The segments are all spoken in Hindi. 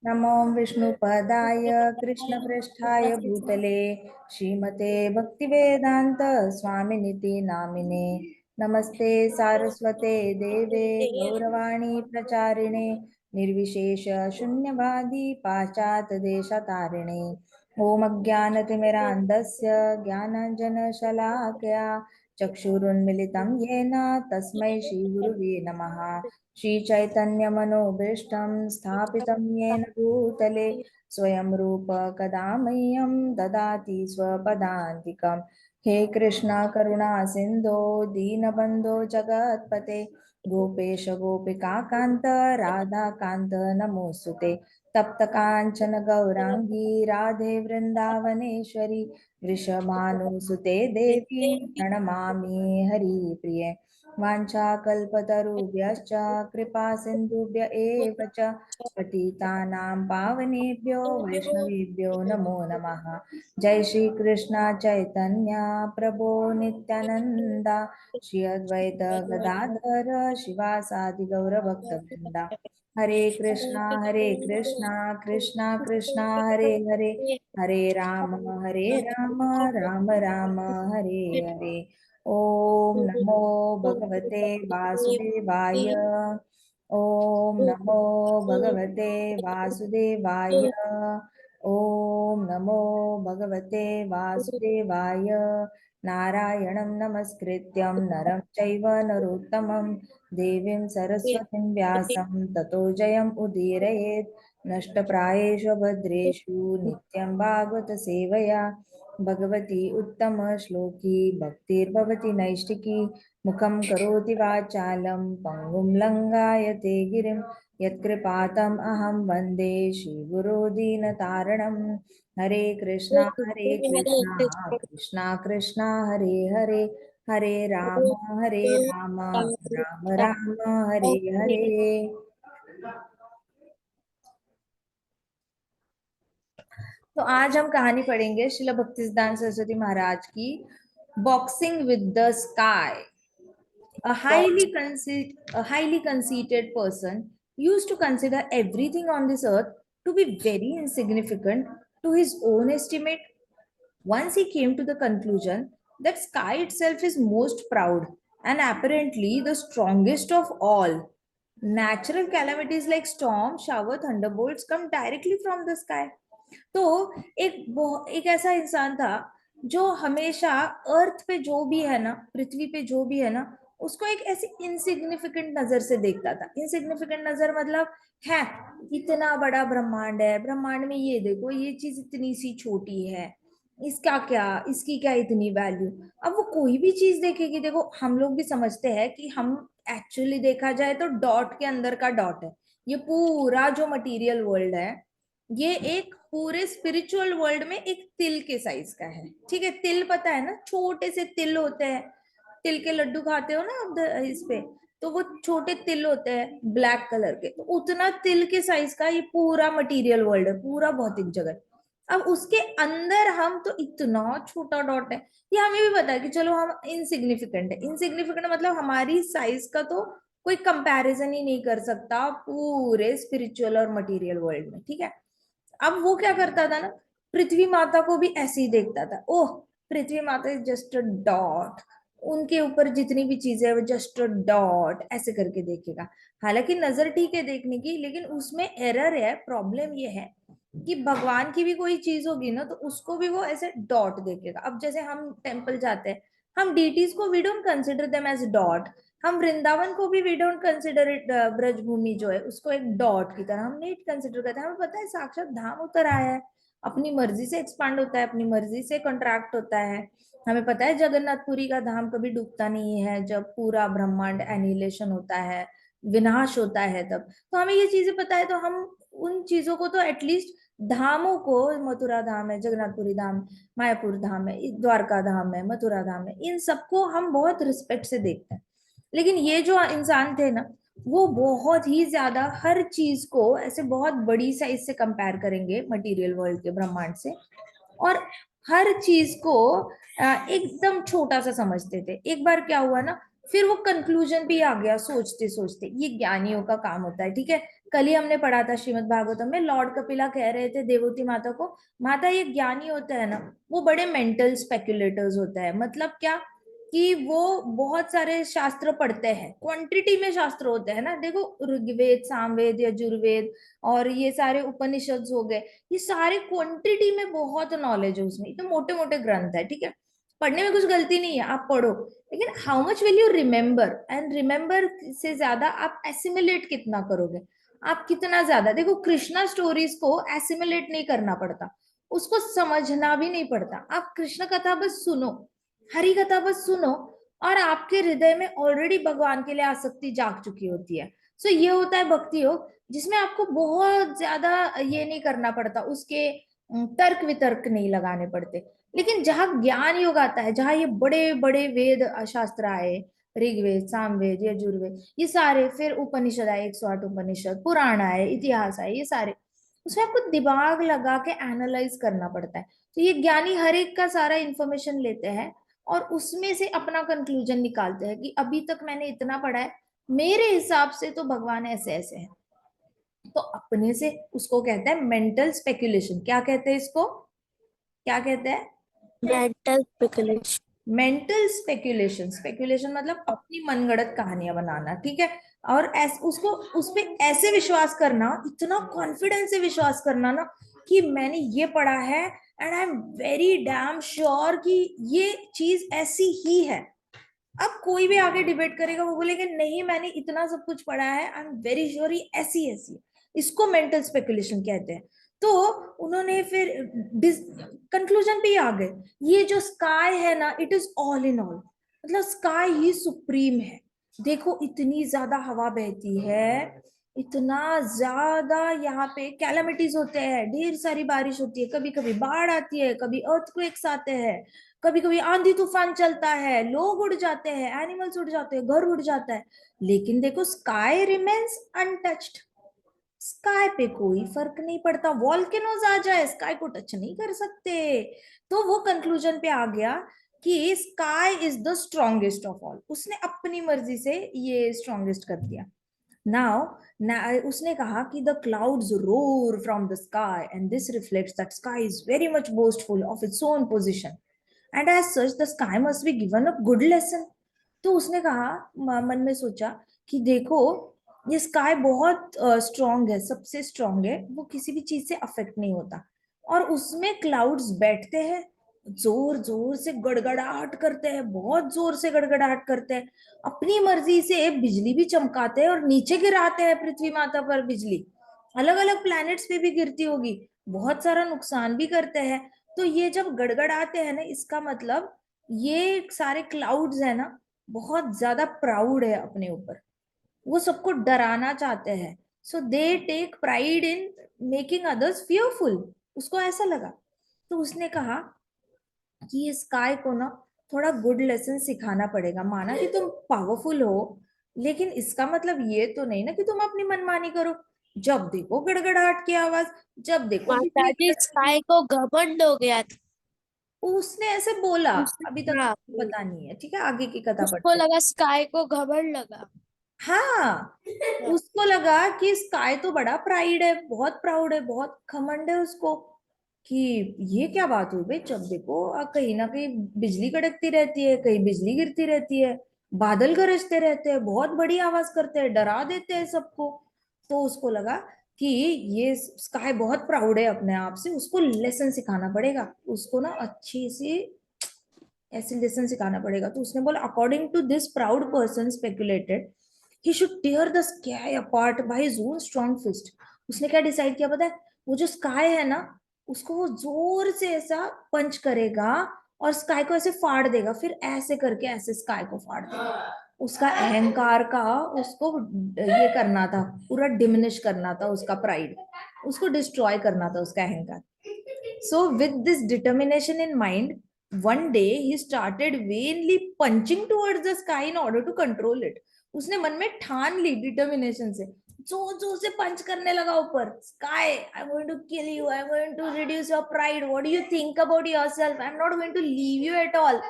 नमो विष्णुपदाय कृष्णपृष्ठाय भूतले श्रीमते भक्तिवेदांत स्वामिनिति नामिने। नमस्ते सारस्वते देवे गौरवाणी प्रचारिणे निर्विशेष शून्यवादी पाश्चात्य देशतारिणे। ओम अज्ञानतिमिरान्धस्य ज्ञानाञ्जनशलाकया चक्षुरुन्मिलितं येन तस्मै श्रीगुरुवे नमः। श्रीचैतन्यमनोभीष्टं स्थापितं येन भूतले स्वयं रूप कदा मह्यं ददाति स्वपदान्तिकम्। हे कृष्ण करुणा सिन्धो दीनबन्धो जगत्पते गोपेश गोपिका कान्त राधा कान्त नमोऽस्तुते। तप्त काञ्चन गौरांगी राधे वृन्दावनेश्वरी वृषभानुसुते देवी प्रणमामि हरिप्रिये। वाञ्छाकल्पतरुभ्यश्च कृपा सिन्धुभ्य एव च पतितानां पावनेभ्यो वैष्णवेभ्यो नमो नमः। जय श्री कृष्ण चैतन्य प्रभो नित्यानंद श्री अद्वैत गदाधर शिवासादि गौरभक्तवृंदा। हरे कृष्णा कृष्णा कृष्णा हरे हरे, हरे राम राम राम हरे हरे। ओम नमो भगवते वासुदेवाय। ओम नमो भगवते वासुदेवाय। ओम नमो भगवते वासुदेवाय। नारायणं नमस्कृत्यं नरं चैव नरोत्तमं देवीं सरस्वतीं व्यासं ततो जयम् उदीरयेत्। नष्टप्रायेषु भद्रेषु नित्यं भागवत सेवया भगवती उत्तम श्लोकी भक्तिर्भवति नैष्टिकी। मुखं करोति वाचालं पङ्गुं लङ्घयते गिरिं यत्कृपातम् अहं वन्दे श्रीगुरो दीनतारणं। हरे कृष्णा कृष्णा कृष्णा हरे हरे, हरे राम राम राम हरे हरे। तो आज हम कहानी पढ़ेंगे श्रील भक्तिसिद्धांत सरस्वती महाराज की boxing with the sky. A highly conceited person used to consider everything on this earth to be very insignificant to his own estimate. Once he came to the conclusion that sky itself is most proud and apparently the strongest of all. Natural calamities like storm, shower, thunderbolts come directly from the sky. तो एक ऐसा इंसान था जो हमेशा अर्थ पे जो भी है ना, पृथ्वी पे जो भी है ना, उसको एक ऐसी इनसिग्निफिकेंट नजर से देखता था। इनसिग्निफिकेंट नजर मतलब है इतना बड़ा ब्रह्मांड है, ब्रह्मांड में ये देखो ये चीज इतनी सी छोटी है, इसका क्या, इसकी क्या इतनी वैल्यू। अब वो कोई भी चीज देखेगी, देखो हम लोग भी समझते हैं कि हम एक्चुअली देखा जाए तो डॉट के अंदर का डॉट है। ये पूरा जो मटेरियल वर्ल्ड है ये एक पूरे स्पिरिचुअल वर्ल्ड में एक तिल के साइज का है। ठीक है, तिल पता है ना, छोटे से तिल होते हैं। तिल के लड्डू खाते हो ना आप इस पे, तो वो छोटे तिल होते हैं ब्लैक कलर के, तो उतना तिल के साइज का ये पूरा मटेरियल वर्ल्ड है, पूरा भौतिक जगत। अब उसके अंदर हम तो इतना छोटा डॉट है। ये हमें भी पता है कि चलो हम इनसिग्निफिकेंट है। इनसिग्निफिकेंट मतलब हमारी साइज का तो कोई कंपैरिजन ही नहीं कर सकता पूरे स्पिरिचुअल और मटेरियल वर्ल्ड में। ठीक है, अब वो क्या करता था ना, पृथ्वी माता को भी ऐसे ही देखता था। ओह, पृथ्वी माता इज जस्ट अ डॉट, उनके ऊपर जितनी भी चीजें है वो जस्ट अ डॉट, ऐसे करके देखेगा। हालांकि नजर ठीक है देखने की, लेकिन उसमें एरर है। प्रॉब्लम ये है कि भगवान की भी कोई चीज होगी ना तो उसको भी वो ऐसे डॉट देखेगा। अब जैसे हम टेम्पल जाते हैं, हम डीटीज को we don't consider them as dot. हम वृंदावन को भी we don't consider it, Brajbhumi जो है उसको एक डॉट की तरह हम नहीं कंसिडर करते। हमें पता है साक्षात धाम उतर आया है, अपनी मर्जी से एक्सपांड होता है, अपनी मर्जी से कॉन्ट्रैक्ट होता है। हमें पता है जगन्नाथपुरी का धाम कभी डूबता नहीं है, जब पूरा ब्रह्मांड एनिलेशन होता है, विनाश होता है तब। तो हमें ये चीजें पता है, तो हम उन चीजों को तो एटलीस्ट धामों को, मथुरा धाम है, जगन्नाथपुरी धाम, मायापुर धाम है, द्वारका धाम है, मथुरा धाम है, इन सबको हम बहुत रिस्पेक्ट से देखते हैं। लेकिन ये जो इंसान थे ना, वो बहुत ही ज्यादा हर चीज को ऐसे बहुत बड़ी साइज से कंपेयर करेंगे मटेरियल वर्ल्ड के ब्रह्मांड से, और हर चीज को एकदम छोटा सा समझते थे। एक बार क्या हुआ ना, फिर वो कंक्लूजन भी आ गया सोचते सोचते, ये ज्ञानियों का काम होता है। ठीक है, कल ही हमने पढ़ा था श्रीमद् भागवतम में, लॉर्ड कपिला कह रहे थे देवहूति माता को, माता ये ज्ञानी होता है ना, वो बड़े मेंटल स्पेक्युलेटर्स होता है। मतलब क्या, कि वो बहुत सारे शास्त्र पढ़ते हैं, क्वांटिटी में शास्त्र होते हैं ना। देखो ऋग्वेद, सामवेद, यजुर्वेद और ये सारे उपनिषद हो गए, ये सारे क्वांटिटी में बहुत नॉलेज है उसमें, तो मोटे मोटे ग्रंथ है, ठीक है, पढ़ने में कुछ गलती नहीं है, आप पढ़ो। लेकिन how much will you remember, and remember से ज्यादा आप एसिमुलेट कितना करोगे, आप कितना ज्यादा। देखो कृष्णा स्टोरीज को एसिमुलेट नहीं करना पड़ता, उसको समझना भी नहीं पड़ता, आप कृष्ण कथा बस सुनो, हरि कथा बस सुनो, और आपके हृदय में ऑलरेडी भगवान के लिए आसक्ति जाग चुकी होती है। सो ये होता है भक्ति योग, जिसमें आपको बहुत ज्यादा ये नहीं करना पड़ता, उसके तर्क वितर्क नहीं लगाने पड़ते। लेकिन जहाँ ज्ञान योग आता है, जहाँ ये बड़े बड़े वेद शास्त्र आए, ऋग्वेद, सामवेद, यजुर्वेद, ये सारे, फिर उपनिषद आए, 108 उपनिषद, पुराण आए, इतिहास आए, ये सारे, उसमें आपको दिमाग लगा के एनालाइज करना पड़ता है। तो ये ज्ञानी हर एक का सारा इंफॉर्मेशन लेते हैं और उसमें से अपना कंक्लूजन निकालते हैं कि अभी तक मैंने इतना पढ़ा है, मेरे हिसाब से तो भगवान ऐसे ऐसे है। तो अपने से उसको कहते हैं मेंटल स्पेक्युलेशन। क्या कहते हैं इसको, क्या कहते हैं? Mental speculation. Mental speculation, speculation मतलब अपनी मनगढ़ंत कहानियां बनाना, ठीक है। और उसको उस पे ऐसे विश्वास करना, इतना कॉन्फिडेंस से विश्वास करना ना, कि मैंने ये पढ़ा है and I am very damn sure कि ये चीज ऐसी ही है। अब कोई भी आगे डिबेट करेगा, वो बोलेगा नहीं मैंने इतना सब कुछ पढ़ा है, आई एम वेरी श्योर ये ऐसी ऐसी है। इसको मेंटल स्पेकुलेशन कहते हैं। तो उन्होंने फिर कंक्लूजन पे ही आ गए, ये जो स्काई है ना, it is all in all, मतलब स्काई ही सुप्रीम है। देखो इतनी ज्यादा हवा बहती है, इतना ज्यादा यहाँ पे कैलामिटीज होते हैं, ढेर सारी बारिश होती है, कभी कभी बाढ़ आती है, कभी अर्थक्वेक्स आते हैं, कभी कभी आंधी तूफान चलता है, लोग उड़ जाते हैं, एनिमल्स उड़ जाते हैं, घर उड़ जाता है। लेकिन देखो स्काई रिमेन्स अनटच्ड, स्काई पे कोई फर्क नहीं पड़ता, वॉल्केनोज आ जाए स्काई को टच नहीं कर सकते। तो वो कंक्लूजन पे आ गया कि sky is the strongest of all, उसने अपनी मर्जी से ये स्ट्रॉन्गेस्ट कर दिया। नाउ उसने कहा कि the clouds roar from the sky and this reflects that sky is very much boastful of its own position and as such the sky must be given a good lesson. तो उसने कहा, मन में सोचा कि देखो ये स्काई बहुत स्ट्रांग है, सबसे स्ट्रांग है, वो किसी भी चीज से अफेक्ट नहीं होता, और उसमें क्लाउड्स बैठते हैं, जोर जोर से गड़गड़ाहट करते हैं, बहुत जोर से गड़गड़ाहट करते हैं, अपनी मर्जी से बिजली भी चमकाते हैं और नीचे गिराते हैं पृथ्वी माता पर बिजली, अलग अलग प्लैनेट्स पे भी गिरती होगी, बहुत सारा नुकसान भी करते हैं। तो ये जब गड़गड़ाते हैं ना, इसका मतलब ये सारे क्लाउड्स है ना, बहुत ज्यादा प्राउड है अपने ऊपर, वो सबको डराना चाहते हैं। So they take pride in making others fearful, उसको ऐसा लगा। तो उसने कहा कि इस स्काई को ना थोड़ा गुड लेसन सिखाना पड़ेगा, माना कि तुम पावरफुल हो, लेकिन इसका मतलब ये तो नहीं ना कि तुम अपनी मनमानी करो, जब देखो गड़गड़ाहट की आवाज, जब देखो माता बिजली जी कड़कती। स्काई को घमंड हो गया था। उसने ऐसे बोला, अभी तक हाँ, पता नहीं है, ठीक है, आगे की कथा उसको पढ़ते हैं। लगा स्काई को घमंड लगा। हाँ, हाँ। उसको लगा कि स्काई तो बड़ा प्राइड है, बहुत प्राउड है, बहुत घमंड है उसको, कि ये क्या बात हुई भाई, जब देखो कहीं ना कहीं बिजली कड़कती रहती है, कहीं बिजली गिरती रहती है, बादल गरजते रहते हैं, बहुत बड़ी आवाज करते हैं, डरा देते हैं सबको। तो उसको लगा कि ये स्काई बहुत प्राउड है अपने आप से, उसको लेसन सिखाना पड़ेगा, उसको ना अच्छी सी ऐसे लेसन सिखाना पड़ेगा। तो उसने बोला according to this proud person speculated he should tear the sky apart by his own strong fist. उसने क्या डिसाइड किया पता है, वो जो स्काई है ना, उसको वो जोर से ऐसा पंच करेगा और स्काई को ऐसे फाड़ देगा, फिर ऐसे करके ऐसे स्काई को फाड़ देगा। उसका अहंकार का, उसको ये करना था, पूरा डिमिनिश करना था उसका प्राइड, उसको डिस्ट्रॉय करना था उसका अहंकार। So, with this determination in mind, one day he started vainly punching towards the sky in order to control it. उसने मन में ठान ली डिटर्मिनेशन से, जोर जोर से पंच करने लगा ऊपर, sky I am going to kill you, I am going to reduce your pride, what do you think about yourself, I am not going to leave you at all.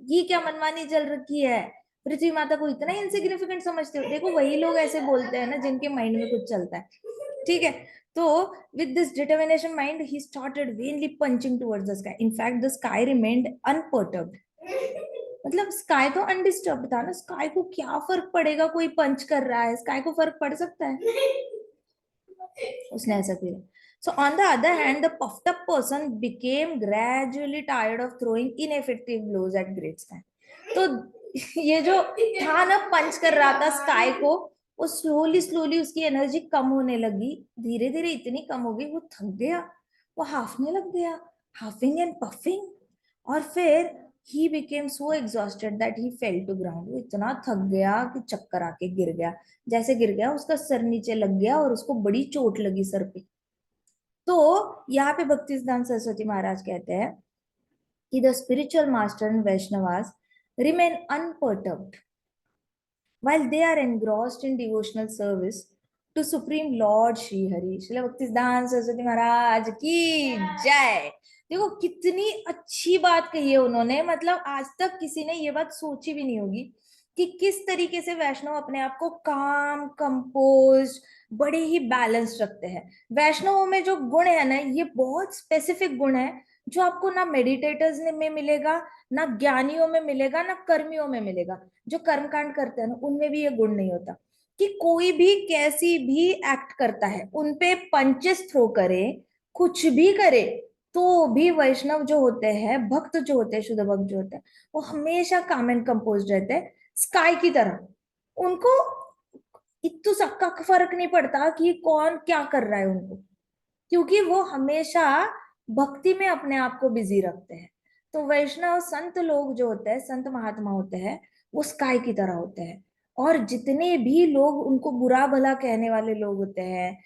ये क्या मनमानी चल रखी है, पृथ्वी माता को इतना इनसिग्निफिकेंट समझते हो? देखो वही लोग ऐसे बोलते हैं ना जिनके माइंड में कुछ चलता है, ठीक है। तो with this determination mind he started vainly punching towards the sky. In fact the sky remained unperturbed. मतलब स्काई तो अनडिस्टर्ब था ना, स्काई को क्या फर्क पड़ेगा कोई पंच कर रहा है, स्काई को फर्क पड़ सकता है? उसने ऐसा किया. So on the other hand, the puffed up person became gradually tired of throwing ineffective blows at great sky. तो ये जो था ना पंच कर रहा था स्काई को, वो स्लोली स्लोली उसकी एनर्जी कम होने लगी, धीरे धीरे इतनी कम हो गई वो थक गया, वो हाफने लग गया, हाफिंग एंड पफिंग. और फिर he became so exhausted that he fell to ground. वो इतना थक गया कि चक्कर आके गिर गया. जैसे गिर गया उसका सर नीचे लग गया और उसको बड़ी चोट लगी सर पे. तो यहाँ पे भक्ति सिद्धांत सरस्वती महाराज कहते हैं कि the spiritual master and Vaishnavas remain unperturbed while they are engrossed in devotional service to Supreme Lord Shri Hari. Srila Bhaktisiddhanta Saraswati Maharaj की जय. देखो कितनी अच्छी बात कही है उन्होंने, मतलब आज तक किसी ने ये बात सोची भी नहीं होगी कि किस तरीके से वैष्णव अपने आप को काम कंपोज बड़े ही बैलेंस रखते हैं. वैष्णवों में जो गुण है ना, ये बहुत स्पेसिफिक गुण है जो आपको ना मेडिटेटर्स में मिलेगा, ना ज्ञानियों में मिलेगा, ना कर्मियों में मिलेगा. जो कर्मकांड करते हैं ना उनमें भी ये गुण नहीं होता कि कोई भी कैसी भी एक्ट करता है उनपे पंचेस थ्रो करे, कुछ भी करे, तो भी वैष्णव जो होते हैं, भक्त जो होते हैं, शुद्ध भक्त जो होते हैं, वो हमेशा काम एंड कंपोज रहते हैं स्काई की तरह. उनको इतू सबका फर्क नहीं पड़ता कि कौन क्या कर रहा है उनको, क्योंकि वो हमेशा भक्ति में अपने आप को बिजी रखते हैं. तो वैष्णव संत लोग जो होते हैं, संत महात्मा होते हैं, वो स्काई की तरह होते हैं. और जितने भी लोग उनको बुरा भला कहने वाले लोग होते हैं,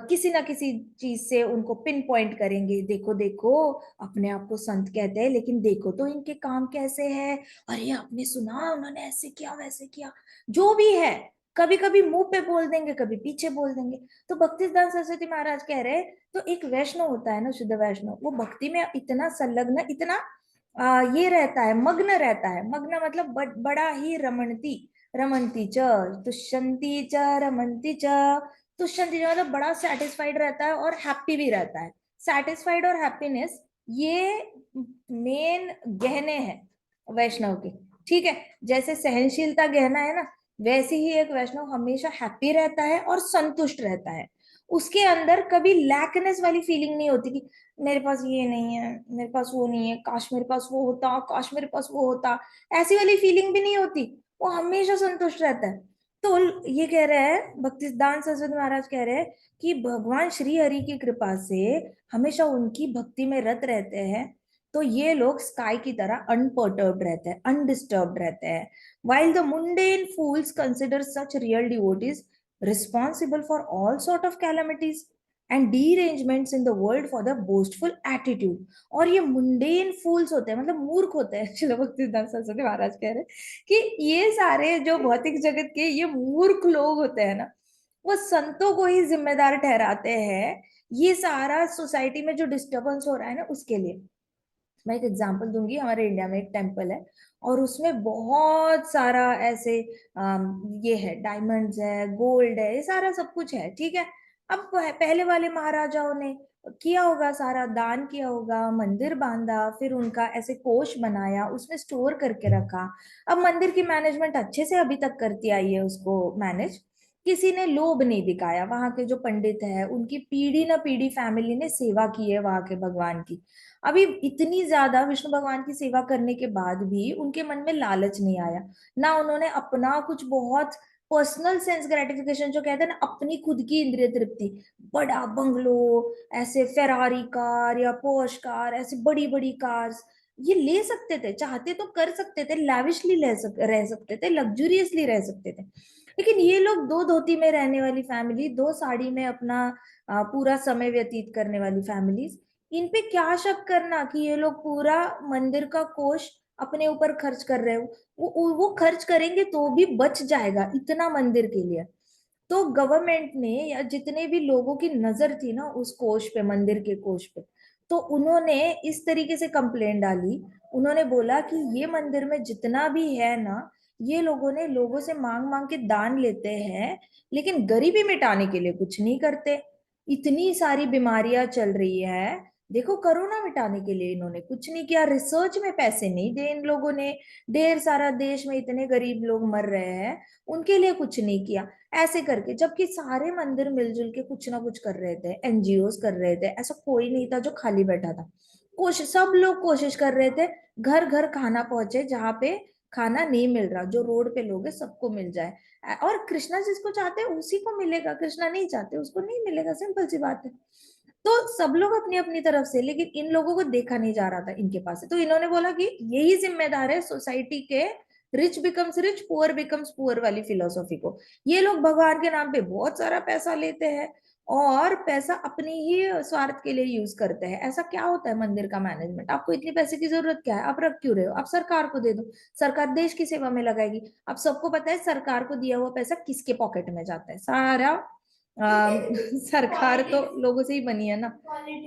किसी ना किसी चीज से उनको पिन पॉइंट करेंगे, देखो देखो अपने आप को संत कहते हैं लेकिन देखो तो इनके काम कैसे है, अरे आपने सुना उन्होंने ऐसे किया वैसे किया, जो भी है कभी कभी मुंह पे बोल देंगे, कभी पीछे बोल देंगे. तो भक्तिसिद्धांत सरस्वती महाराज कह रहे हैं, तो एक वैष्णव होता है ना, शुद्ध वैष्णव, वो भक्ति में इतना संलग्न, इतना ये रहता है, मग्न रहता है. मग्न मतलब बड़ा ही रमणती, रमणती च तुष्यंती च रमणती च. तुष्यंती च मतलब बड़ा सेटिस्फाइड रहता है और हैप्पी भी रहता है. सेटिस्फाइड और हैप्पीनेस ये मेन गहने हैं वैष्णव के, ठीक है. जैसे सहनशीलता गहना है ना, वैसे ही एक वैष्णव हमेशा हैप्पी रहता है और संतुष्ट रहता है. उसके अंदर कभी लैकनेस वाली फीलिंग नहीं होती कि मेरे पास ये नहीं है, मेरे पास वो नहीं है, काश मेरे पास वो होता, काश मेरे पास वो होता, ऐसी वाली फीलिंग भी नहीं होती. वो हमेशा संतुष्ट रहता है. तो ये कह रहे हैं भक्ति सिद्धांत सरस्वती महाराज कह रहे हैं कि भगवान श्री हरि की कृपा से हमेशा उनकी भक्ति में रत रहते हैं, तो ये लोग स्काई की तरह अनपर्टर्ब्ड रहते हैं, अनडिस्टर्ब्ड रहते हैं. While the mundane fools consider such real devotees responsible for all sort of calamities and derangements in the world for the boastful attitude. और ये मुंडेन फूल्स होते हैं, मतलब मूर्ख होते हैं. श्रील भक्तिसिद्धांत सरस्वती महाराज कह रहे हैं कि ये सारे जो भौतिक जगत के ये मूर्ख लोग होते हैं ना, वो संतों को ही जिम्मेदार ठहराते हैं ये सारा सोसाइटी में जो डिस्टर्बेंस हो रहा है ना उसके लिए. मैं एक एग्जांपल दूंगी. हमारे इंडिया में एक टेम्पल है और उसमें बहुत सारा ऐसे ये है, डायमंड्स है, गोल्ड है, ये सारा सब कुछ है, ठीक है. अब पहले वाले महाराजाओं ने किया होगा, सारा दान किया होगा, मंदिर बांधा, फिर उनका ऐसे कोष बनाया, उसमें स्टोर करके रखा. अब मंदिर की मैनेजमेंट अच्छे से अभी तक करती आई है उसको मैनेज. किसी ने लोभ नहीं दिखाया. वहां के जो पंडित है उनकी पीढ़ी ना पीढ़ी फैमिली ने सेवा की है वहां के भगवान की. अभी इतनी ज्यादा विष्णु भगवान की सेवा करने के बाद भी उनके मन में लालच नहीं आया, ना उन्होंने अपना कुछ बहुत पर्सनल सेंस ग्रेटिफिकेशन जो कहते हैं ना, अपनी खुद की इंद्रिय तृप्ति, बड़ा बंगलो, ऐसे फेरारी कार या पोर्श कार, ऐसे बड़ी बड़ी कार्स, ये ले सकते थे, चाहते तो कर सकते थे, लैविशली रह सकते थे, लग्जूरियसली रह सकते थे. लेकिन ये लोग दो धोती में रहने वाली फैमिली, दो साड़ी में अपना पूरा समय व्यतीत करने वाली फैमिलीज, इन पे क्या शक करना कि ये लोग पूरा मंदिर का कोष अपने ऊपर खर्च कर रहे हो. वो खर्च करेंगे तो भी बच जाएगा इतना मंदिर के लिए. तो गवर्नमेंट ने या जितने भी लोगों की नजर थी ना उस कोष पे, मंदिर के कोष पे, तो उन्होंने इस तरीके से कंप्लेंट डाली. उन्होंने बोला कि ये मंदिर में जितना भी है ना, ये लोगों ने लोगों से मांग मांग के दान लेते हैं, लेकिन गरीबी मिटाने के लिए कुछ नहीं करते। इतनी सारी बीमारियां चल रही है, देखो कोरोना मिटाने के लिए इन्होंने कुछ नहीं किया, रिसर्च में पैसे नहीं दिए इन लोगों ने, ढेर सारा देश में इतने गरीब लोग मर रहे हैं, उनके लिए कुछ नहीं किया। ऐसे करके, जबकि सारे मंदिर मिलजुल के कुछ ना कुछ कर रहे थे, एनजीओ कर रहे थे, ऐसा कोई नहीं था जो खाली बैठा था। कोशिश, सब लोग कोशिश कर रहे थे घर घर खाना पहुंचे, जहाँ पे खाना नहीं मिल रहा, जो रोड पे लोग है सबको मिल जाए। और कृष्णा जिसको चाहते हैं उसी को मिलेगा, कृष्णा नहीं चाहते उसको नहीं मिलेगा, सिंपल सी बात है। तो सब लोग अपनी अपनी तरफ से, लेकिन इन लोगों को देखा नहीं जा रहा था इनके पास से, तो इन्होंने बोला कि यही जिम्मेदार है सोसाइटी के, rich becomes rich, poor becomes poor वाली फिलोसॉफी को। ये लोग भगवान के नाम पे बहुत सारा पैसा लेते हैं और पैसा अपनी ही स्वार्थ के लिए यूज करते हैं। ऐसा क्या होता है मंदिर का मैनेजमेंट? आपको इतनी पैसे की जरूरत क्या है? आप रख क्यों रहे हो? आप सरकार को दे दो, सरकार देश की सेवा में लगाएगी। अब सबको पता है सरकार को दिया हुआ पैसा किसके पॉकेट में जाता है, सारा सरकार तो लोगों से ही बनी है ना,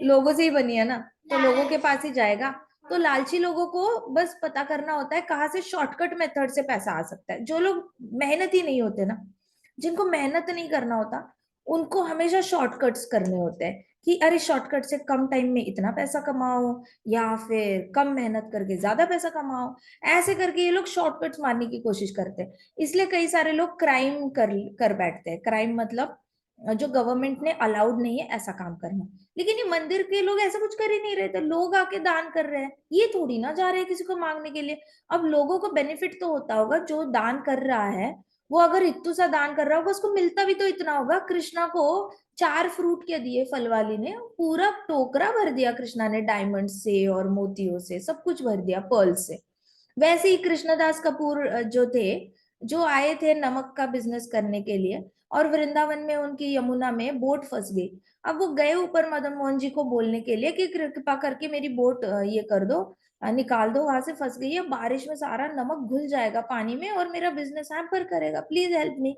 लोगों से ही बनी है ना, तो लोगों के पास ही जाएगा। तो लालची लोगों को बस पता करना होता है कहाँ से शॉर्टकट मेथड से पैसा आ सकता है। जो लोग मेहनत ही नहीं होते ना, जिनको मेहनत नहीं करना होता, उनको हमेशा शॉर्टकट्स करने होते हैं कि अरे शॉर्टकट से कम टाइम में इतना पैसा कमाओ, या फिर कम मेहनत करके ज्यादा पैसा कमाओ। ऐसे करके ये लोग शॉर्टकट्स मारने की कोशिश करते हैं। इसलिए कई सारे लोग क्राइम कर बैठते हैं। क्राइम मतलब जो गवर्नमेंट ने अलाउड नहीं है ऐसा काम करना। लेकिन ये मंदिर के लोग ऐसा कुछ कर ही नहीं रहे थे, लोग आके दान कर रहे हैं, ये थोड़ी ना जा रहे हैं किसी को मांगने के लिए। अब लोगों को बेनिफिट तो होता होगा, जो दान कर रहा है वो अगर इतू सा दान कर रहा होगा, उसको मिलता भी तो इतना होगा। कृष्णा को 4 फ्रूट क्या दिए फल वाली ने, पूरा टोकरा भर दिया कृष्णा ने, डायमंड से और मोतियों से सब कुछ भर दिया, पर्ल से। वैसे ही कृष्णदास कपूर जो थे, जो आए थे नमक का बिजनेस करने के लिए, और वृंदावन में उनकी यमुना में बोट फंस गई। अब वो गए ऊपर मदन मोहन जी को बोलने के लिए कि कृपा करके मेरी बोट ये कर दो, निकाल दो, वहां से फंस गई है, बारिश में सारा नमक घुल जाएगा पानी में और मेरा बिजनेस हैम्पर करेगा, प्लीज हेल्प मी।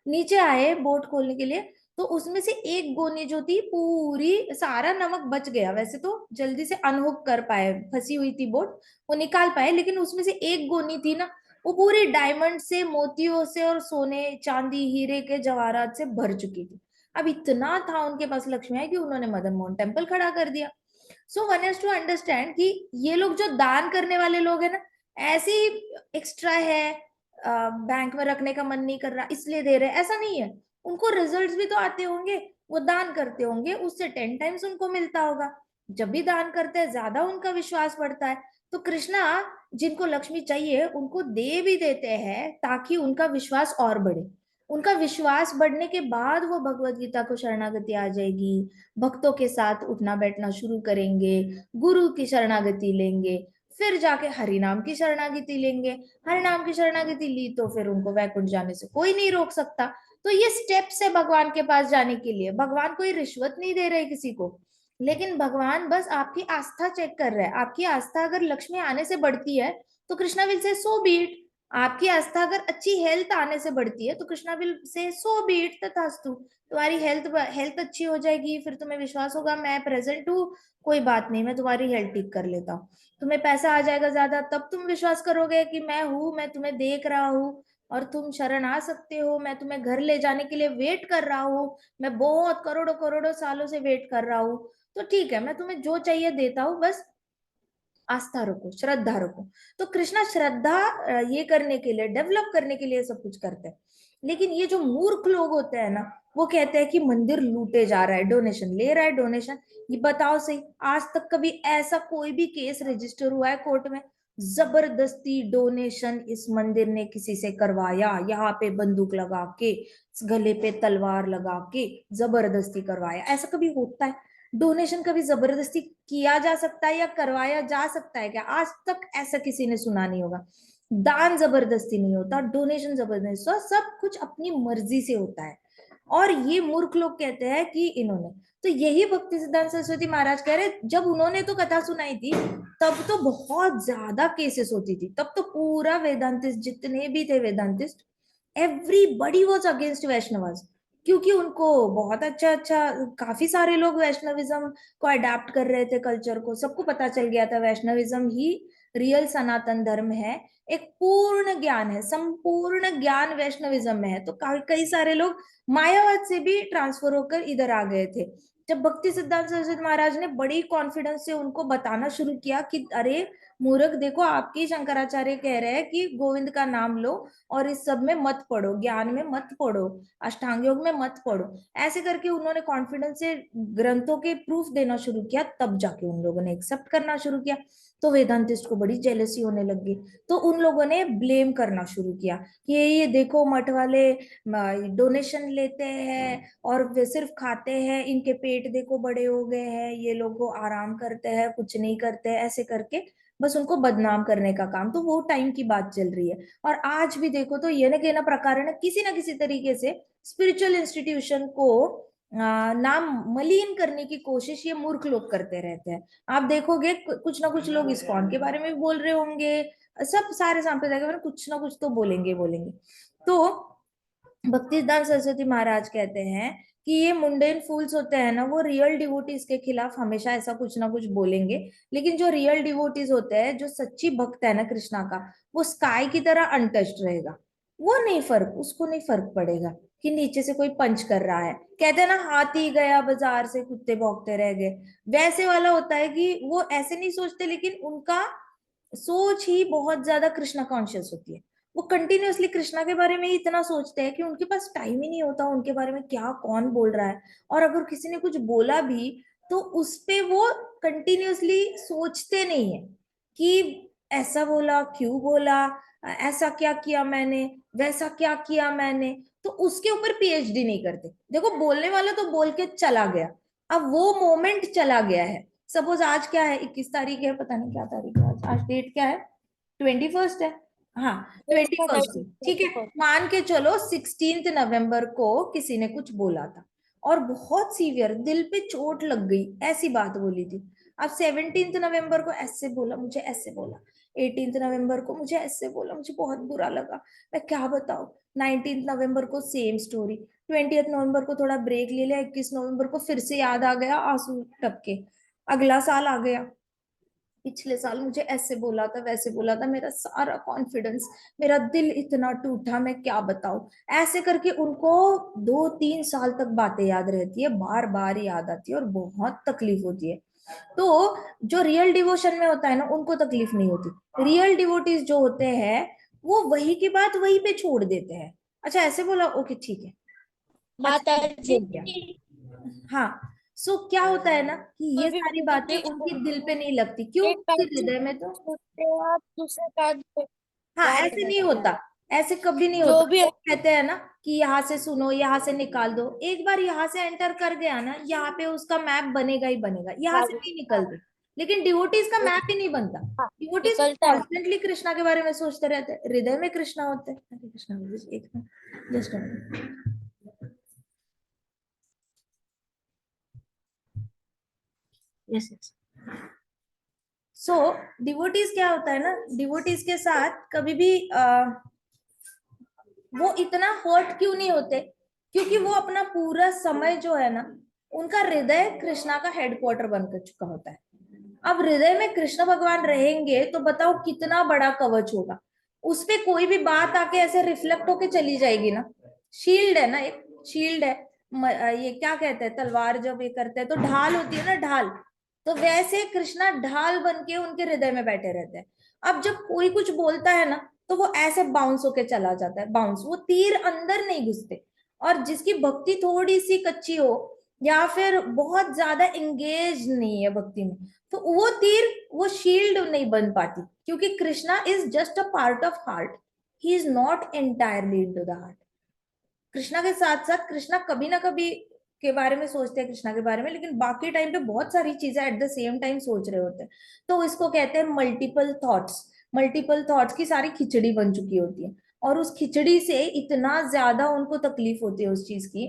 नीचे आए बोट खोलने के लिए, तो उसमें से एक गोनी जो थी, पूरी सारा नमक बच गया। वैसे तो जल्दी से अनहुक कर पाए, फंसी हुई थी बोट, वो निकाल पाए, लेकिन उसमें से एक गोनी थी ना, वो पूरी डायमंड से, मोतियों से और सोने चांदी हीरे के जवाहरात से भर चुकी थी। अब इतना था उनके पास लक्ष्मी कि उन्होंने मदन मोहन टेम्पल खड़ा कर दिया। So one has to understand कि ये लोग जो दान करने वाले लोग है ना, ऐसे ही एक्स्ट्रा है, बैंक में रखने का मन नहीं कर रहा इसलिए दे रहे, ऐसा नहीं है। उनको रिजल्ट्स भी तो आते होंगे, वो दान करते होंगे, उससे 10 टाइम्स उनको मिलता होगा। जब भी दान करते हैं ज्यादा उनका विश्वास बढ़ता है। तो कृष्णा जिनको लक्ष्मी चाहिए उनको दे भी देते हैं ताकि उनका विश्वास और बढ़े। उनका विश्वास बढ़ने के बाद वो भगवत गीता को शरणागति आ जाएगी, भक्तों के साथ उठना बैठना शुरू करेंगे, गुरु की शरणागति लेंगे, फिर जाके हरि नाम की शरणागति लेंगे। हरि नाम की शरणागति ली तो फिर उनको वैकुंठ जाने से कोई नहीं रोक सकता। तो ये स्टेप्स है भगवान के पास जाने के लिए। भगवान कोई रिश्वत नहीं दे रहे किसी को, लेकिन भगवान बस आपकी आस्था चेक कर रहे हैं। आपकी आस्था अगर लक्ष्मी आने से बढ़ती है तो Krishna will say so beat. आपकी आस्था अगर अच्छी हेल्थ आने से बढ़ती है तो Krishna will say so beat, तथास्तु। तुम्हारी हेल्थ हेल्थ अच्छी हो जाएगी, फिर तुम्हें विश्वास होगा मैं प्रेजेंट हूँ, कोई बात नहीं, मैं तुम्हारी हेल्थ ठीक कर लेता हूँ। तुम्हें पैसा आ जाएगा ज्यादा, तब तुम विश्वास करोगे कि मैं हूं, मैं तुम्हें देख रहा हूँ और तुम शरण आ सकते हो, मैं तुम्हें घर ले जाने के लिए वेट कर रहा हूँ, मैं बहुत करोड़ों करोड़ों सालों से वेट कर रहा हूँ। तो ठीक है, मैं तुम्हें जो चाहिए देता हूँ, बस आस्था रखो, श्रद्धा रखो। तो कृष्णा श्रद्धा ये करने के लिए, डेवलप करने के लिए सब कुछ करते हैं। लेकिन ये जो मूर्ख लोग होते हैं ना, वो कहते हैं कि मंदिर लूटे जा रहा है, डोनेशन ले रहा है, डोनेशन। ये बताओ सही, आज तक कभी ऐसा कोई भी केस रजिस्टर हुआ है कोर्ट में, जबरदस्ती डोनेशन इस मंदिर ने किसी से करवाया, यहाँ पे बंदूक लगा के, गले पे तलवार लगा के जबरदस्ती करवाया, ऐसा कभी होता है? डोनेशन कभी जबरदस्ती किया जा सकता है या करवाया जा सकता है क्या? आज तक ऐसा किसी ने सुना नहीं होगा। दान जबरदस्ती नहीं होता, डोनेशन जबरदस्ती होता, सब कुछ अपनी मर्जी से होता है। और ये मूर्ख लोग कहते हैं कि इन्होंने, तो यही भक्ति सिद्धांत सरस्वती महाराज कह रहे, जब उन्होंने तो कथा सुनाई थी तब तो बहुत ज्यादा केसेस होती थी, तब तो पूरा वेदांतिस्ट जितने भी थे वेदांतिस्ट, एवरीबडी वॉज अगेंस्ट वैष्णवाज। क्योंकि उनको बहुत अच्छा अच्छा, काफी सारे लोग वैष्णविज्म को अडेप्ट कर रहे थे, कल्चर को, सबको पता चल गया था वैष्णविज्म ही रियल सनातन धर्म है। एक पूर्ण ज्ञान है, संपूर्ण ज्ञान वैष्णविज्म में है। तो कई सारे लोग मायावाद से भी ट्रांसफर होकर इधर आ गए थे। जब भक्ति सिद्धांत सरस्वती महाराज ने बड़ी कॉन्फिडेंस से उनको बताना शुरू किया कि अरे मूर्ख, देखो आपके शंकराचार्य कह रहे हैं कि गोविंद का नाम लो और इस सब में मत पड़ो, ज्ञान में मत पड़ो, अष्टांग योग में मत पड़ो, ऐसे करके उन्होंने कॉन्फिडेंस से ग्रंथों के प्रूफ देना शुरू किया, तब जाके उन लोगों ने एक्सेप्ट करना शुरू किया। तो वेदांतिस्ट को बड़ी जेलसी होने लगी, तो उन लोगों ने ब्लेम करना शुरू किया कि ये देखो मठ वाले डोनेशन लेते हैं और वे सिर्फ खाते हैं, इनके पेट देखो बड़े हो गए हैं, ये लोग आराम करते हैं, कुछ नहीं करते, ऐसे करके बस उनको बदनाम करने का काम। तो वो टाइम की बात चल रही है। और आज भी देखो तो ये ना प्रकार किसी ना किसी तरीके से स्पिरिचुअल इंस्टीट्यूशन को नाम मलिन करने की कोशिश ये मूर्ख लोग करते रहते हैं। आप देखोगे कुछ ना कुछ लोग इस्कॉन के बारे में भी बोल रहे होंगे, सब सारे सांप्रदाय के बारे में कुछ ना कुछ तो बोलेंगे बोलेंगे। तो भक्तिसिद्धांत सरस्वती महाराज कहते हैं कि ये मुंडेन फूल्स होते हैं ना, वो रियल डिवोटीज के खिलाफ हमेशा ऐसा कुछ ना कुछ बोलेंगे, लेकिन जो रियल डिवोटीज होते हैं, जो सच्ची भक्त है ना कृष्णा का, वो स्काई की तरह अनटच्ड रहेगा। वो नहीं फर्क, उसको नहीं फर्क पड़ेगा कि नीचे से कोई पंच कर रहा है। कहते हैं ना, हाथी गया बाजार से कुत्ते भौंकते रह गए, वैसे वाला होता है कि वो ऐसे नहीं सोचते, लेकिन उनका सोच ही बहुत ज्यादा कृष्णा कॉन्शियस होती है। वो कंटिन्यूअसली कृष्णा के बारे में ही इतना सोचते हैं कि उनके पास टाइम ही नहीं होता उनके बारे में क्या कौन बोल रहा है। और अगर किसी ने कुछ बोला भी तो उस पे वो कंटिन्यूअसली सोचते नहीं है कि ऐसा बोला क्यों बोला, ऐसा क्या किया मैंने, वैसा क्या किया मैंने। तो उसके ऊपर पीएचडी नहीं करते। देखो बोलने वाला तो बोल के चला गया, अब वो मोमेंट चला गया है। सपोज आज क्या है, 21 तारीख है, पता नहीं क्या तारीख है आज, डेट क्या है, 21 है। हाँ, 21 है, ठीक है। मान के चलो 16 नवंबर को किसी ने कुछ बोला था और बहुत सीवियर, दिल पे चोट लग गई, ऐसी बात बोली थी। अब 17 नवंबर को ऐसे बोला, मुझे ऐसे बोला, 18 नवंबर को मुझे ऐसे बोला, मुझे बहुत बुरा लगा, मैं क्या बताऊं। 19 नवंबर को सेम स्टोरी, 20 नवंबर को थोड़ा ब्रेक ले लिया, 21 नवंबर को फिर से याद आ गया, आंसू टपके, अगला साल आ गया, पिछले साल मुझे ऐसे बोला था, वैसे बोला था, मेरा सारा कॉन्फिडेंस, मेरा दिल इतना टूटा, मैं क्या बताऊं। ऐसे करके उनको 2-3 साल तक बातें याद रहती है, बार बार याद आती है और बहुत तकलीफ होती है। तो जो रियल डिवोशन में होता है ना, उनको तकलीफ नहीं होती। रियल डिवोटीज जो होते हैं वो वही की बात वहीं पे छोड़ देते हैं। अच्छा ऐसे बोला, ओके ठीक है, माता अच्छा जी, हो गया। हाँ, सो क्या होता है ना कि ये कभी सारी बातें भी उनके दिल पे नहीं लगती, क्यों, एक कान उनके से हृदय में तो, सुनते हैं आप दूसरे कान से हाँ बाहर ऐसे करना नहीं पड़ता होता, है। ऐसे कभी नहीं जो होता। भी वो कहते हैं ना कि यहाँ से सुनो, यहाँ से निकाल दो, एक बार यहाँ से एंटर कर गया ना, यहाँ पे उसका मैप बनेगा ही बनेगा, यहाँ से भाग नहीं निकलते। लेकिन डिवोटीज का मैप ही नहीं बनता। हाँ, डिवोटीज निकलता है। कॉन्स्टेंटली कृष्णा के बारे में सोचते रहते हैं, हृदय में कृष्णा होते हैं। हरे कृष्णा, एक मिनट, जस्ट यस यस। सो डिवोटीज क्या होता है ना, डिवोटीज के साथ कभी भी वो इतना हर्ट क्यों नहीं होते, क्योंकि वो अपना पूरा समय जो है ना, उनका हृदय कृष्णा का हेडक्वार्टर बनकर चुका होता है। अब हृदय में कृष्ण भगवान रहेंगे तो बताओ कितना बड़ा कवच होगा। उस पे कोई भी बात आके ऐसे रिफ्लेक्ट होके चली जाएगी ना। शील्ड है ना, एक शील्ड है, ये क्या कहते हैं, तलवार जब ये करते हैं तो ढाल होती है ना, ढाल। तो वैसे कृष्णा ढाल बन के उनके हृदय में बैठे रहते हैं। अब जब कोई कुछ बोलता है ना, तो वो ऐसे बाउंस होके चला जाता है, बाउंस, वो तीर अंदर नहीं घुसते। और जिसकी भक्ति थोड़ी सी कच्ची हो या फिर बहुत ज्यादा एंगेज नहीं है भक्ति में, तो वो तीर, वो शील्ड नहीं बन पाती, क्योंकि Krishna is just a part of heart, he is not entirely into the heart. Krishna के साथ साथ कृष्णा कभी ना कभी के बारे में सोचते हैं, कृष्णा के बारे में, लेकिन बाकी टाइम पे बहुत सारी चीजें एट द सेम टाइम सोच रहे होते हैं। तो इसको कहते हैं मल्टीपल थॉट्स। मल्टीपल थॉट्स की सारी खिचड़ी बन चुकी होती है, और उस खिचड़ी से इतना ज्यादा उनको तकलीफ होती है उस चीज की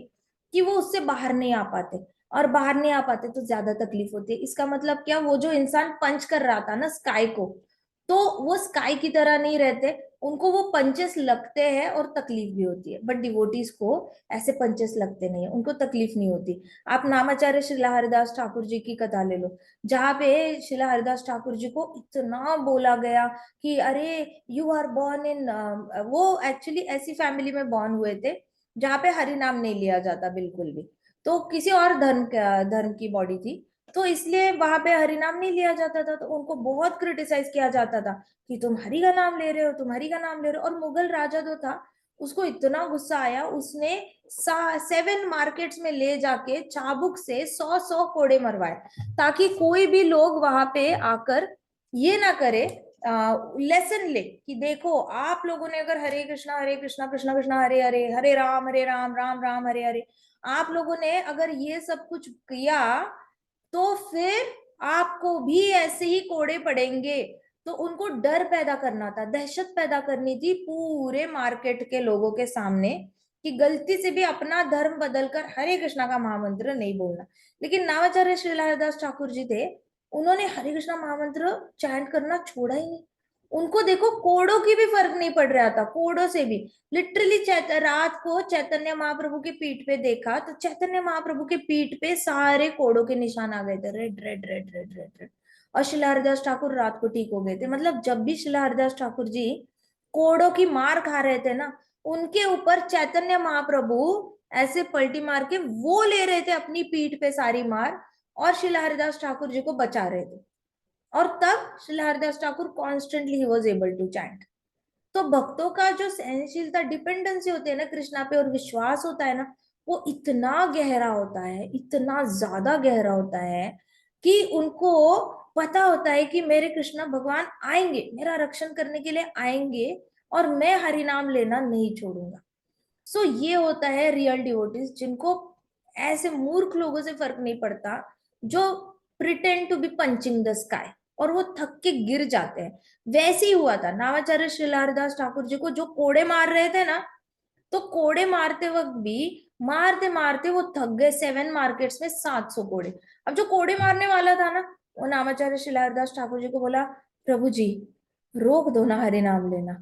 कि वो उससे बाहर नहीं आ पाते। और बाहर नहीं आ पाते तो ज्यादा तकलीफ होती है। इसका मतलब क्या, वो जो इंसान पंच कर रहा था ना स्काई को, तो वो स्काई की तरह नहीं रहते, उनको वो पंचेस लगते हैं और तकलीफ भी होती है, बट डिवोटीज को ऐसे पंचेस लगते नहीं है, उनको तकलीफ नहीं होती। आप नामाचार्य श्रीला हरिदास ठाकुर जी की कथा ले लो, जहाँ पे श्रीला हरिदास ठाकुर जी को इतना बोला गया कि अरे यू आर बॉर्न इन, वो एक्चुअली ऐसी फैमिली में बॉर्न हुए थे जहाँ पे हरि नाम नहीं लिया जाता बिल्कुल भी, तो किसी और धर्म की बॉडी थी, तो इसलिए वहां पे हरि नाम नहीं लिया जाता था, तो उनको बहुत क्रिटिसाइज किया जाता था कि तुम हरि का नाम ले रहे हो, तुम हरि का नाम ले रहे हो। और मुगल राजा जो था उसको इतना गुस्सा आया, उसने 7 मार्केट्स में ले जाके चाबुक से 100 कोड़े मरवाए, ताकि कोई भी लोग वहां पे आकर ये ना करे, लेसन ले कि देखो आप लोगों ने अगर हरे कृष्णा कृष्णा कृष्णा हरे हरे, हरे राम राम राम हरे हरे, आप लोगों ने अगर ये सब कुछ किया तो फिर आपको भी ऐसे ही कोड़े पड़ेंगे। तो उनको डर पैदा करना था, दहशत पैदा करनी थी पूरे मार्केट के लोगों के सामने कि गलती से भी अपना धर्म बदलकर हरे कृष्णा का महामंत्र नहीं बोलना। लेकिन नामाचार्य श्री हरिदास ठाकुर जी थे, उन्होंने हरे कृष्णा महामंत्र चैंट करना छोड़ा ही नहीं। उनको देखो कोड़ों की भी फर्क नहीं पड़ रहा था, कोड़ों से भी। लिटरली रात को चैतन्य महाप्रभु की पीठ पे देखा तो चैतन्य महाप्रभु के पीठ पे सारे कोड़ों के निशान आ गए थे, red red red red red red. और शिला हरिदास ठाकुर रात को ठीक हो गए थे। मतलब जब भी शिला हरिदास ठाकुर जी कोड़ों की मार खा रहे थे ना, उनके ऊपर चैतन्य महाप्रभु ऐसे पलटी मार के वो ले रहे थे अपनी पीठ पे सारी मार, और शिला हरिदास ठाकुर जी को बचा रहे थे। और तब Srila Haridas Thakur constantly he was able to chant. तो भक्तों का जो सहनशीलता, डिपेंडेंसी होती है ना कृष्णा पे, और विश्वास होता है ना, वो इतना गहरा होता है, इतना ज्यादा गहरा होता है कि उनको पता होता है कि मेरे कृष्णा भगवान आएंगे, मेरा रक्षण करने के लिए आएंगे, और मैं हरि नाम लेना नहीं छोड़ूंगा। सो ये होता है रियल डिवोटीज, जिनको ऐसे मूर्ख लोगों से फर्क नहीं पड़ता जो pretend to be punching the sky, और वो थक के गिर जाते हैं। वैसे ही हुआ था नामाचार्य श्री हरिदास ठाकुर जी को, जो कोड़े मार रहे थे ना, तो कोड़े मारते वक्त भी मारते मारते वो थक गए, 7 मार्केट्स में 700 कोड़े। अब जो कोड़े मारने वाला था ना, वो नामाचार्य श्री हरिदास ठाकुर जी को बोला, प्रभु जी रोक दो ना हरि नाम लेना,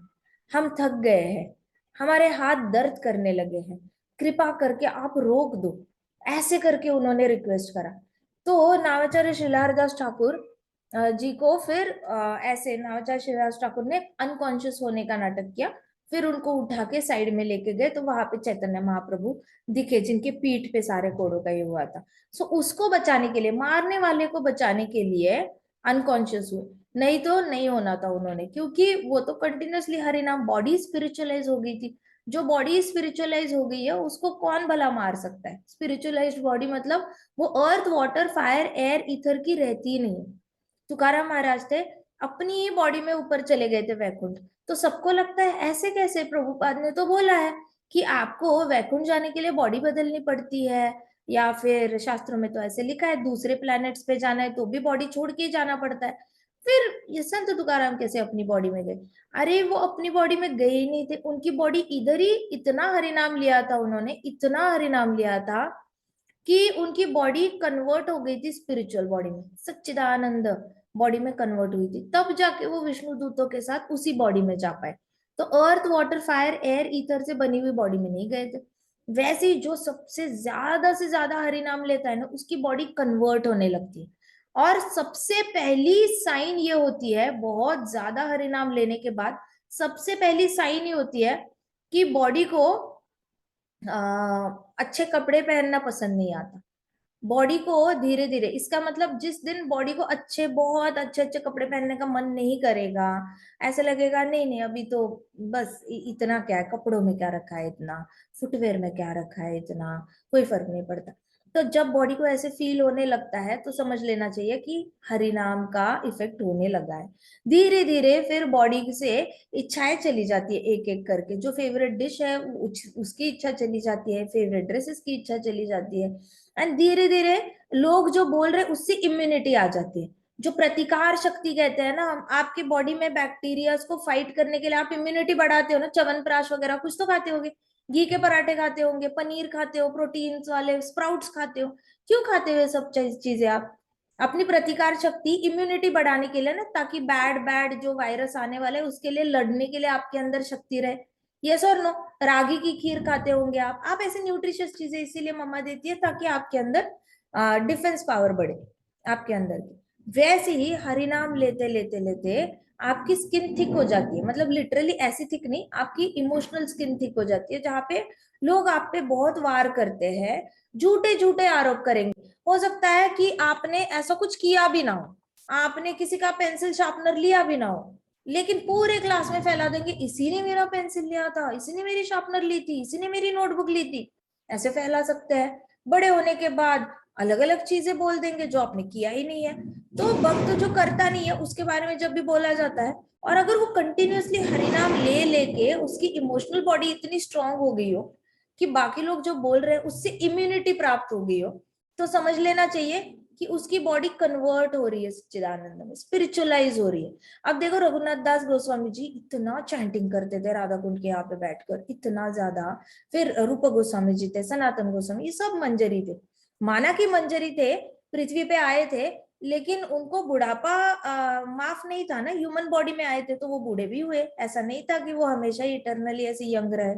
हम थक गए हैं, हमारे हाथ दर्द करने लगे हैं, कृपा करके आप रोक दो। ऐसे करके उन्होंने रिक्वेस्ट करा। तो नामाचार्य श्री हरिदास ठाकुर जी को फिर ऐसे नामाचार्य श्रीवास ठाकुर ने अनकॉन्शियस होने का नाटक किया, फिर उनको उठा के साइड में लेके गए, तो वहां पे चैतन्य महाप्रभु दिखे, जिनके पीठ पे सारे कोड़ों का ये हुआ था। सो उसको बचाने के लिए, मारने वाले को बचाने के लिए अनकॉन्शियस हुए, नहीं तो नहीं होना था उन्होंने, क्योंकि वो तो कंटिन्यूअसली हरि नाम, बॉडी स्पिरिचुअलाइज हो गई थी। जो बॉडी स्पिरिचुअलाइज हो गई है उसको कौन भला मार सकता है? स्पिरिचुअलाइज्ड बॉडी मतलब वो earth water fire air ether की रहती ही नहीं है। तुकाराम महाराज थे, अपनी ही बॉडी में ऊपर चले गए थे वैकुंठ। तो सबको लगता है ऐसे कैसे, प्रभुपाद ने तो बोला है कि आपको वैकुंठ जाने के लिए बॉडी बदलनी पड़ती है, या फिर शास्त्रों में तो ऐसे लिखा है दूसरे प्लैनेट्स पे जाना है तो भी बॉडी छोड़ के ही जाना पड़ता है। फिर ये संत तुकाराम कैसे अपनी बॉडी में गए? अरे वो अपनी बॉडी में गए ही नहीं थे, उनकी बॉडी इधर ही, इतना हरि नाम लिया था उन्होंने, इतना हरि नाम लिया था कि उनकी बॉडी कन्वर्ट हो गई थी स्पिरिचुअल बॉडी में, सच्चिदानंद बॉडी में कन्वर्ट हुई थी, तब जाके वो विष्णु दूतों के साथ उसी बॉडी में जा पाए। तो earth water fire air ether से बनी हुई बॉडी में नहीं गए थे। वैसे ही जो सबसे ज्यादा से ज्यादा हरि नाम लेता है ना, उसकी बॉडी कन्वर्ट होने लगती है। और सबसे पहली साइन ये होती है, बहुत ज्यादा हरि नाम लेने के बाद सबसे पहली साइन ये होती है कि बॉडी को अच्छे कपड़े पहनना पसंद नहीं आता। बॉडी को धीरे धीरे, इसका मतलब जिस दिन बॉडी को अच्छे, बहुत अच्छे अच्छे कपड़े पहनने का मन नहीं करेगा, ऐसा लगेगा नहीं नहीं अभी तो बस इतना क्या है, कपड़ों में क्या रखा है इतना, फुटवेयर में क्या रखा है इतना, कोई फर्क नहीं पड़ता। तो जब बॉडी को ऐसे फील होने लगता है तो समझ लेना चाहिए कि हरि नाम का इफेक्ट होने लगा है। धीरे धीरे फिर बॉडी से इच्छाएं चली जाती है, एक एक करके। जो फेवरेट डिश है उसकी इच्छा चली जाती है, फेवरेट ड्रेसेस की इच्छा चली जाती है, एंड धीरे धीरे लोग जो बोल रहे हैं उससे इम्यूनिटी आ जाती है। जो प्रतिकार शक्ति कहते हैं ना, हम आपके बॉडी में बैक्टीरिया को फाइट करने के लिए आप इम्यूनिटी बढ़ाते हो ना, च्यवनप्राश वगैरह कुछ तो खाते होगे, घी के पराठे खाते होंगे, पनीर खाते हो, प्रोटीन्स वाले स्प्राउट्स खाते हो। क्यों खाते हो ये सब चीजें आप? अपनी प्रतिकार शक्ति, इम्यूनिटी बढ़ाने के लिए ना, ताकि बैड बैड जो वायरस आने वाले हैं उसके लिए लड़ने के लिए आपके अंदर शक्ति रहे। यस और नो? रागी की खीर खाते होंगे आप ऐसे न्यूट्रिशियस चीजें इसीलिए मम्मा देती है ताकि आपके अंदर डिफेंस पावर बढ़े आपके अंदर की। वैसे ही हरि नाम लेते लेते लेते आपकी स्किन थिक हो जाती है, मतलब लिटरली ऐसी थिक नहीं, आपकी इमोशनल स्किन थिक हो जाती है, जहां पे लोग आप पे बहुत वार करते हैं, झूठे झूठे आरोप करेंगे। हो सकता है कि आपने ऐसा कुछ किया भी ना हो, आपने किसी का पेंसिल शार्पनर लिया भी ना हो, लेकिन पूरे क्लास में फैला देंगे, इसी ने मेरा पेंसिल लिया था, इसी ने मेरी शार्पनर ली थी, इसी ने मेरी नोटबुक ली थी। ऐसे फैला सकते हैं। बड़े होने के बाद अलग अलग चीजें बोल देंगे जो आपने किया ही नहीं है। तो भक्त जो करता नहीं है उसके बारे में जब भी बोला जाता है, और अगर वो कंटिन्यूअसली हरिनाम ले लेके उसकी इमोशनल बॉडी इतनी स्ट्रांग हो गई हो कि बाकी लोग जो बोल रहे हैं उससे इम्यूनिटी प्राप्त हो गई हो, तो समझ लेना चाहिए कि उसकी बॉडी कन्वर्ट हो रही है सच्चिदानंद में, स्पिरिचुअलाइज हो रही है। अब देखो, रघुनाथ दास गोस्वामी जी इतना चैंटिंग करते थे राधा कुंड के यहाँ पे बैठकर, इतना ज्यादा। फिर रूप गोस्वामी जी थे, सनातन गोस्वामी, ये सब मंजरी थे। माना कि मंजरी थे, पृथ्वी पे आए थे, लेकिन उनको बुढ़ापा माफ नहीं था ना, ह्यूमन बॉडी में आए थे तो वो बूढ़े भी हुए, ऐसा नहीं था कि वो हमेशा ही इटरनली ऐसे यंग रहे।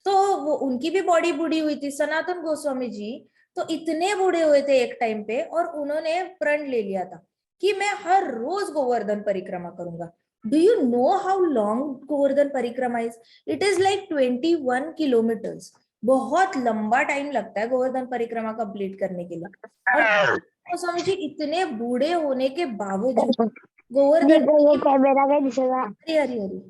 तो वो उनकी भी बॉडी बूढ़ी हुई थी। सनातन गोस्वामी जी तो इतने बूढ़े हुए थे एक टाइम पे, और उन्होंने प्रण ले लिया था कि मैं हर रोज गोवर्धन परिक्रमा करूंगा। Do you know how long Govardhan parikrama is? It is like 21 kilometres. बहुत लंबा टाइम लगता है गोवर्धन परिक्रमा कंप्लीट करने के लिए। और गोस्वामी जी इतने बूढ़े होने के बावजूद गोवर्धन ये कैमरा का दिखेगा। हरी हरी हरी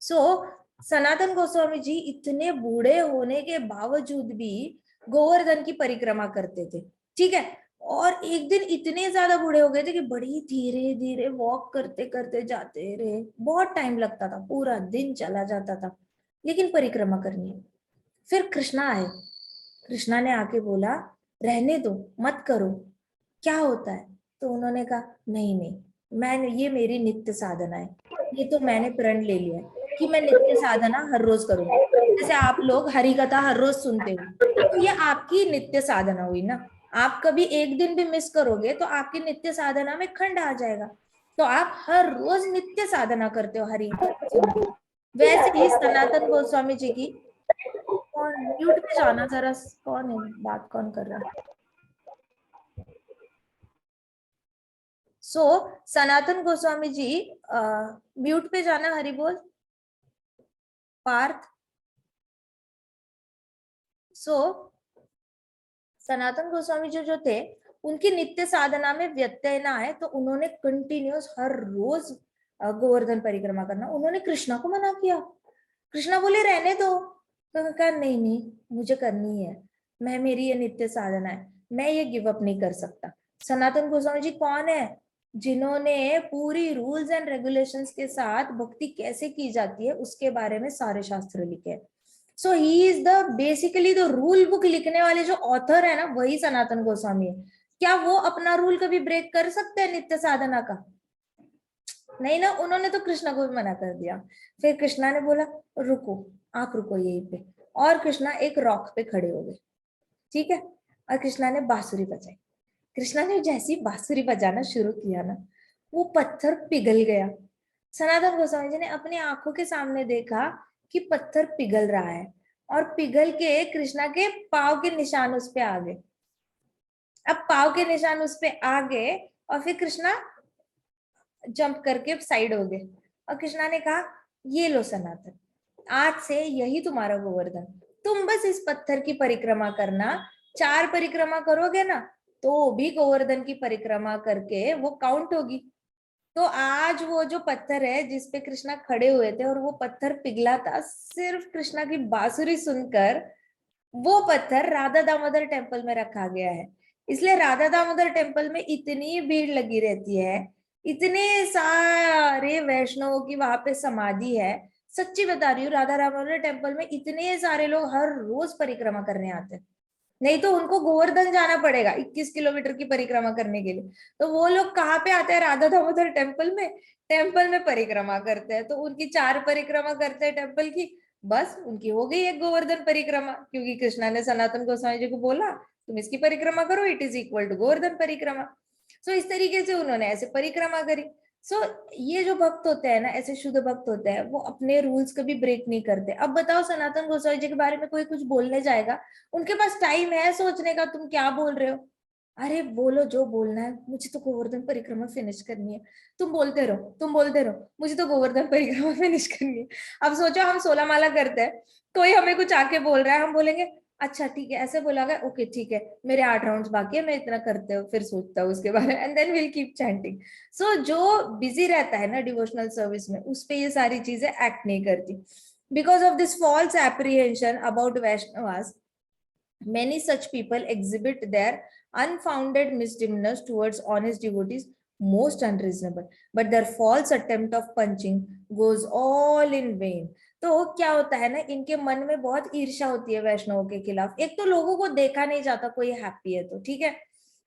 सो सनातन गोस्वामी जी इतने बूढ़े होने के बावजूद भी गोवर्धन की परिक्रमा करते थे। ठीक है। और एक दिन इतने ज्यादा बूढ़े हो गए थे कि बड़ी धीरे धीरे वॉक करते करते जाते रहे, बहुत टाइम लगता था, पूरा दिन चला जाता था, लेकिन परिक्रमा करनी है। फिर कृष्णा आए। कृष्णा ने आके बोला, रहने दो, मत करो, क्या होता है? तो उन्होंने कहा, नहीं नहीं, मैं, ये मेरी नित्य साधना है, ये तो मैंने प्रण ले लिया है कि मैं नित्य साधना हर रोज करूंगी। जैसे आप लोग हरि कथा हर रोज सुनते हो, तो ये आपकी नित्य साधना हुई ना। आप कभी एक दिन भी मिस करोगे तो आपकी नित्य साधना में खंड आ जाएगा। तो आप हर रोज नित्य साधना करते हो हरि कथा सुन के। वैसे ही सनातन गोस्वामी जी की, कौन म्यूट पे जाना जरा, कौन है, बात कौन कर रहा है? सो सनातन गोस्वामी जी, म्यूट पे जाना, हरि बोल पार्थ। सो सनातन गोस्वामी जी जो थे, उनकी नित्य साधना में व्यत्यय ना आए, तो उन्होंने कंटिन्यूस हर रोज गोवर्धन परिक्रमा करना। उन्होंने कृष्णा को मना किया। कृष्णा बोले, रहने दो। तो कहा, नहीं नहीं, मुझे करनी है, मैं, मेरी ये नित्य साधना है, मैं ये गिव अप नहीं कर सकता। सनातन गोस्वामी जी कौन है? जिन्होंने पूरी रूल्स एंड रेगुलेशंस के साथ भक्ति कैसे की जाती है उसके बारे में सारे शास्त्र लिखे हैं। So he is the basically the rule book लिखने वाले जो ऑथर है ना, वही सनातन गोस्वामी है। क्या वो अपना रूल कभी ब्रेक कर सकते हैं नित्य साधना का? नहीं ना, उन्होंने तो कृष्णा को भी मना कर दिया। फिर कृष्णा ने बोला, रुको, आप रुको यहीं पे। और कृष्णा एक रॉक पे खड़े हो गए। ठीक है। और कृष्णा ने बांसुरी बजाई। कृष्णा ने जैसी बांसुरी बजाना शुरू किया ना, वो पत्थर पिघल गया। सनातन गोस्वामी जी ने अपनी आंखों के सामने देखा कि पत्थर पिघल रहा है, और पिघल के कृष्णा के पाव के निशान उस पे आ गए। अब पाव के निशान उस पे आ गए, और फिर कृष्णा जंप करके साइड हो गए। और कृष्णा ने कहा, ये लो सनातन, आज से यही तुम्हारा गोवर्धन, तुम बस इस पत्थर की परिक्रमा करना। 4 परिक्रमा करोगे ना, तो भी गोवर्धन की परिक्रमा करके वो काउंट होगी। तो आज वो जो पत्थर है जिसपे कृष्णा खड़े हुए थे, और वो पत्थर पिघला था सिर्फ कृष्णा की बांसुरी सुनकर, वो पत्थर राधा दामोदर टेम्पल में रखा गया है। इसलिए राधा दामोदर टेम्पल में इतनी भीड़ लगी रहती है, इतने सारे वैष्णवों की वहां पे समाधि है। सच्ची बता रही हूँ, राधा दामोदर टेम्पल में इतने सारे लोग हर रोज परिक्रमा करने आते हैं। नहीं तो उनको गोवर्धन जाना पड़ेगा 21 किलोमीटर की परिक्रमा करने के लिए। तो वो लोग कहाँ पे आते हैं? राधा दामोदर टेम्पल में। टेम्पल में परिक्रमा करते हैं, तो उनकी 4 परिक्रमा करते हैं टेम्पल की, बस उनकी हो गई एक गोवर्धन परिक्रमा, क्योंकि कृष्णा ने सनातन गोस्वामी जी को बोला, तुम इसकी परिक्रमा करो, it is equal to Govardhan परिक्रमा। सो इस तरीके से उन्होंने ऐसे परिक्रमा करी। सो ये जो भक्त होते हैं ना, ऐसे शुद्ध भक्त होते हैं, वो अपने रूल्स कभी ब्रेक नहीं करते। अब बताओ सनातन गोसाई जी के बारे में कोई कुछ बोलने जाएगा, उनके पास टाइम है सोचने का तुम क्या बोल रहे हो? अरे बोलो जो बोलना है, मुझे तो गोवर्धन परिक्रमा फिनिश करनी है। तुम बोलते रहो, तुम बोलते रहो, मुझे तो गोवर्धन परिक्रमा फिनिश करनी है। अब सोचो हम 16 माला करते हैं, कोई हमें कुछ आके बोल रहा है, हम बोलेंगे अच्छा ठीक है, ऐसे बोला गया, ओके ठीक है, मेरे 8 राउंड्स बाकी है, मैं इतना करते हो फिर सोचता हूँ उसके बारे में, and then will keep chanting. So जो बिजी रहता है ना डिवोशनल सर्विस में, उस पे ये सारी चीजें एक्ट नहीं करती। Because of this false apprehension about Vaishnavas, many such people exhibit their unfounded misdemeanors towards honest devotees most unreasonable, but their false attempt of punching goes all in vain. तो क्या होता है ना, इनके मन में बहुत ईर्ष्या होती है वैष्णवों के खिलाफ। एक तो लोगों को देखा नहीं जाता कोई हैप्पी है तो, ठीक है।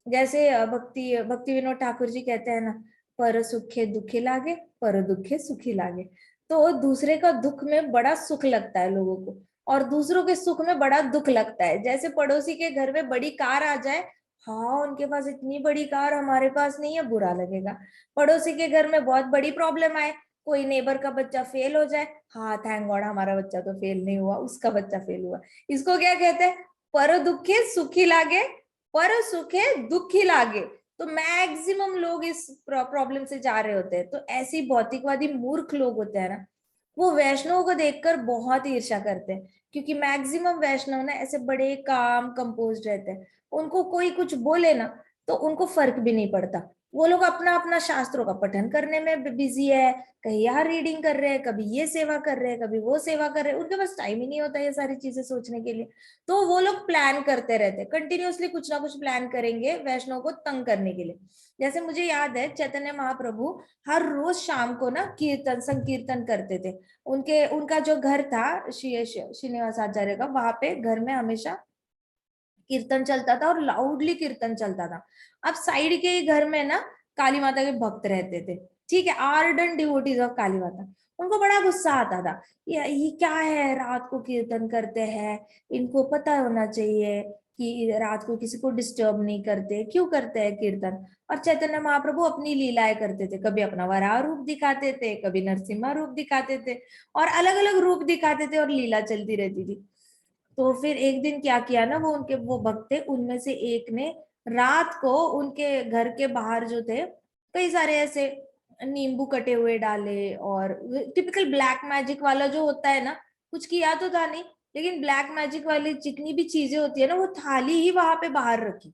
जैसे भक्ति भक्ति विनोद ठाकुर जी कहते हैं ना, पर सुखे दुखे लागे, पर दुखे सुखी लागे। तो दूसरे का दुख में बड़ा सुख लगता है लोगों को, और दूसरों के सुख में बड़ा दुख लगता है। जैसे पड़ोसी के घर में बड़ी कार आ जाए, हाँ उनके पास इतनी बड़ी कार हमारे पास नहीं है, बुरा लगेगा। पड़ोसी के घर में बहुत बड़ी प्रॉब्लम आए, कोई नेबर का बच्चा फेल हो जाए, हाँ थैंक गॉड हमारा बच्चा तो फेल नहीं हुआ, उसका बच्चा फेल हुआ। इसको क्या कहते हैं? पर दुखे सुखी लागे, पर सुखे दुखी लागे। तो मैक्सिमम लोग इस प्रॉब्लम से जा रहे होते हैं। तो ऐसी भौतिकवादी मूर्ख लोग होते हैं ना, वो वैष्णव को देखकर बहुत ईर्ष्या करते हैं, क्योंकि मैक्सिमम वैष्णव ना ऐसे बड़े काम कंपोज रहते हैं। उनको कोई कुछ बोले ना तो उनको फर्क भी नहीं पड़ता। वो लोग अपना अपना शास्त्रों का पठन करने में बिजी है, कहीं यहाँ रीडिंग कर रहे हैं, कभी ये सेवा कर रहे हैं, कभी वो सेवा कर रहे हैं। उनके पास टाइम ही नहीं होता ये सारी चीजें सोचने के लिए। तो वो लोग प्लान करते रहते हैं, कंटिन्यूअसली कुछ ना कुछ प्लान करेंगे वैष्णव को तंग करने के लिए। जैसे मुझे याद है चैतन्य महाप्रभु हर रोज शाम को ना कीर्तन संकीर्तन करते थे। उनका जो घर था श्रीनिवास आचार्य का, वहां पे घर में हमेशा कीर्तन चलता था, और लाउडली कीर्तन चलता था। अब साइड के ही घर में ना काली माता के भक्त रहते थे, ठीक है, आर्डन डिवोटीज ऑफ काली माता। उनको बड़ा गुस्सा आता था, ये क्या है, रात को कीर्तन करते हैं, इनको पता होना चाहिए कि रात को किसी को डिस्टर्ब नहीं करते, क्यों करते हैं कीर्तन। और चैतन्य महाप्रभु अपनी लीलाएं करते थे, कभी अपना वराह रूप दिखाते थे, कभी नरसिम्हा रूप दिखाते थे, और अलग अलग रूप दिखाते थे, और लीला चलती रहती थी। तो फिर एक दिन क्या किया ना, वो भक्त थे, उनमें से एक ने रात को उनके घर के बाहर जो थे, कई सारे ऐसे नींबू कटे हुए डाले, और टिपिकल ब्लैक मैजिक वाला जो होता है ना, कुछ किया तो था नहीं, लेकिन ब्लैक मैजिक वाली जितनी भी चीजें होती है ना, वो थाली ही वहां पे बाहर रखी,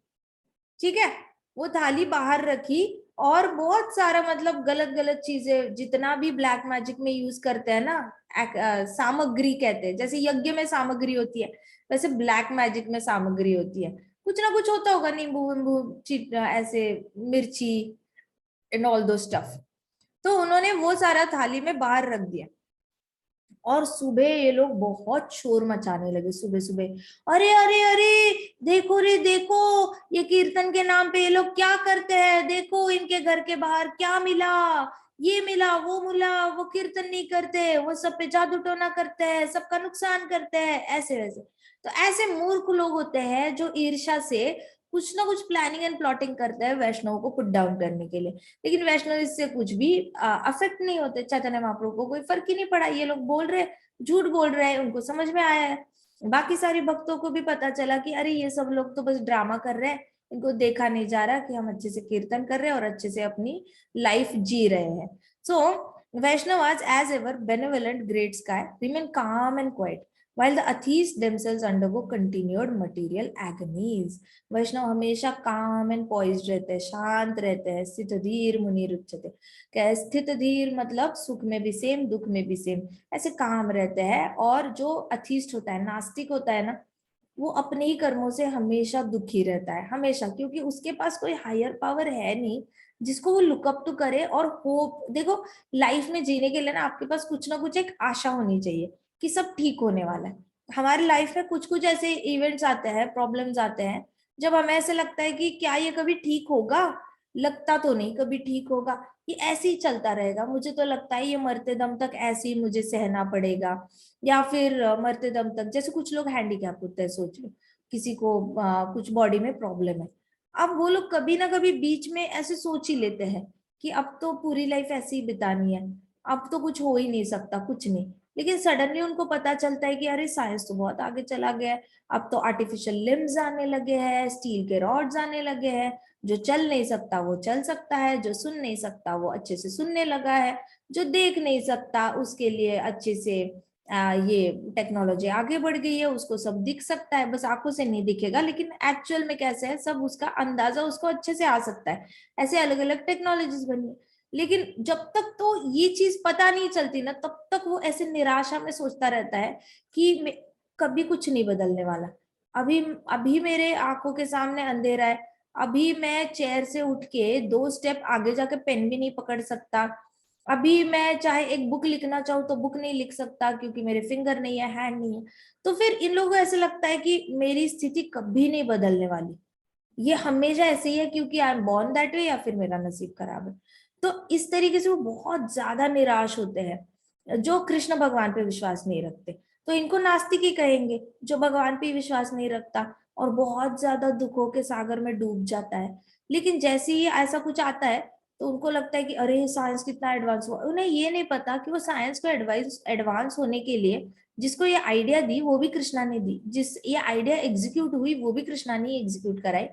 ठीक है। वो थाली बाहर रखी, और बहुत सारा मतलब गलत गलत चीजें, जितना भी ब्लैक मैजिक में यूज करते हैं ना, सामग्री कहते हैं, जैसे यज्ञ में सामग्री होती है, वैसे ब्लैक मैजिक में सामग्री होती है। कुछ ना कुछ होता होगा, नींबू वींबू ऐसे, मिर्ची एंड ऑल दो स्टफ। तो उन्होंने वो सारा थाली में बाहर रख दिया, और सुबह ये लोग बहुत शोर मचाने लगे, सुबह सुबह, अरे अरे अरे, देखो रे देखो, ये कीर्तन के नाम पे ये लोग क्या करते हैं, देखो इनके घर के बाहर क्या मिला, ये मिला वो मिला, वो कीर्तन नहीं करते, वो सब पे जादू टोना करते हैं, सबका नुकसान करते हैं, ऐसे वैसे। तो ऐसे मूर्ख लोग होते हैं जो ईर्ष्या से कुछ ना कुछ प्लानिंग एंड प्लॉटिंग करते हैं वैष्णव को पुट डाउन करने के लिए। लेकिन वैष्णव इससे कुछ भी अफेक्ट नहीं होते। चैतन्य महाप्रभु को कोई फर्क ही नहीं पड़ा, ये लोग बोल रहे, झूठ बोल रहे हैं, उनको समझ में आया है। बाकी सारे भक्तों को भी पता चला कि अरे ये सब लोग तो बस ड्रामा कर रहे हैं, इनको देखा नहीं जा रहा कि हम अच्छे से कीर्तन कर रहे हैं और अच्छे से अपनी लाइफ जी रहे हैं। सो Vaishnavas as ever benevolent great sky remain calm and quiet while the atheists themselves undergo continued material agonies. वैष्णव हमेशा काम एंड पॉइज्ड रहते हैं, शांत रहते हैं, स्थित धीर मुनि रुच्यते। क्या है स्थित धीर? मतलब सुख में भी सेम, दुख में भी सेम, ऐसे काम रहते हैं। और जो अथीस्ट होता है, नास्तिक होता है ना, वो अपने ही कर्मों से हमेशा दुखी रहता है, हमेशा, क्योंकि उसके पास कोई हायर पावर है नहीं जिसको वो लुकअप टू करे। और होप, देखो लाइफ में जीने के लिए ना आपके पास कुछ ना कुछ एक आशा होनी चाहिए कि सब ठीक होने वाला है। हमारी लाइफ में कुछ कुछ ऐसे इवेंट्स आते हैं, प्रॉब्लम्स आते हैं, जब हमें ऐसे लगता है कि क्या ये कभी ठीक होगा, लगता तो नहीं कभी ठीक होगा, ये ऐसे ही चलता रहेगा, मुझे तो लगता है ये मरते दम तक ऐसे ही मुझे सहना पड़ेगा। या फिर मरते दम तक, जैसे कुछ लोग हैंडीकैप होते हैं, सोच लो किसी को कुछ बॉडी में प्रॉब्लम है, अब वो लोग कभी ना कभी बीच में ऐसे सोच ही लेते हैं कि अब तो पूरी लाइफ ऐसे ही बितानी है, अब तो कुछ हो ही नहीं सकता, कुछ नहीं। लेकिन सडनली उनको पता चलता है कि अरे साइंस तो बहुत आगे चला गया है, अब तो आर्टिफिशियल लिम्स आने लगे हैं, स्टील के रॉड्स आने लगे हैं, जो चल नहीं सकता वो चल सकता है, जो सुन नहीं सकता वो अच्छे से सुनने लगा है, जो देख नहीं सकता उसके लिए अच्छे से ये टेक्नोलॉजी आगे बढ़ गई है, उसको सब दिख सकता है, बस आंखों से नहीं दिखेगा लेकिन एक्चुअल में कैसे है सब उसका अंदाजा उसको अच्छे से आ सकता है। ऐसे अलग अलग टेक्नोलॉजीज बनी है। लेकिन जब तक तो ये चीज पता नहीं चलती ना, तब तक वो ऐसे निराशा में सोचता रहता है कि कभी कुछ नहीं बदलने वाला। अभी अभी मेरे आंखों के सामने अंधेरा है, अभी मैं चेयर से उठ के 2 स्टेप आगे जाके पेन भी नहीं पकड़ सकता, अभी मैं चाहे एक बुक लिखना चाहूँ तो बुक नहीं लिख सकता क्योंकि मेरे फिंगर नहीं है, हैंड नहीं है। तो फिर इन लोगों को ऐसे लगता है कि मेरी स्थिति कभी नहीं बदलने वाली, ये हमेशा ऐसे ही है क्योंकि I am born that way, या फिर मेरा नसीब खराब है। तो इस तरीके से वो बहुत ज्यादा निराश होते हैं जो कृष्ण भगवान पे विश्वास नहीं रखते। तो इनको नास्तिक ही कहेंगे, जो भगवान पे विश्वास नहीं रखता और बहुत ज्यादा दुखों के सागर में डूब जाता है। लेकिन जैसे ही ऐसा कुछ आता है तो उनको लगता है कि अरे साइंस कितना एडवांस हुआ। उन्हें ये नहीं पता कि वो साइंस को एडवांस होने के लिए जिसको ये आइडिया दी वो भी कृष्णा ने दी, जिस ये आइडिया एग्जीक्यूट हुई वो भी कृष्णा ने एग्जीक्यूट कराई,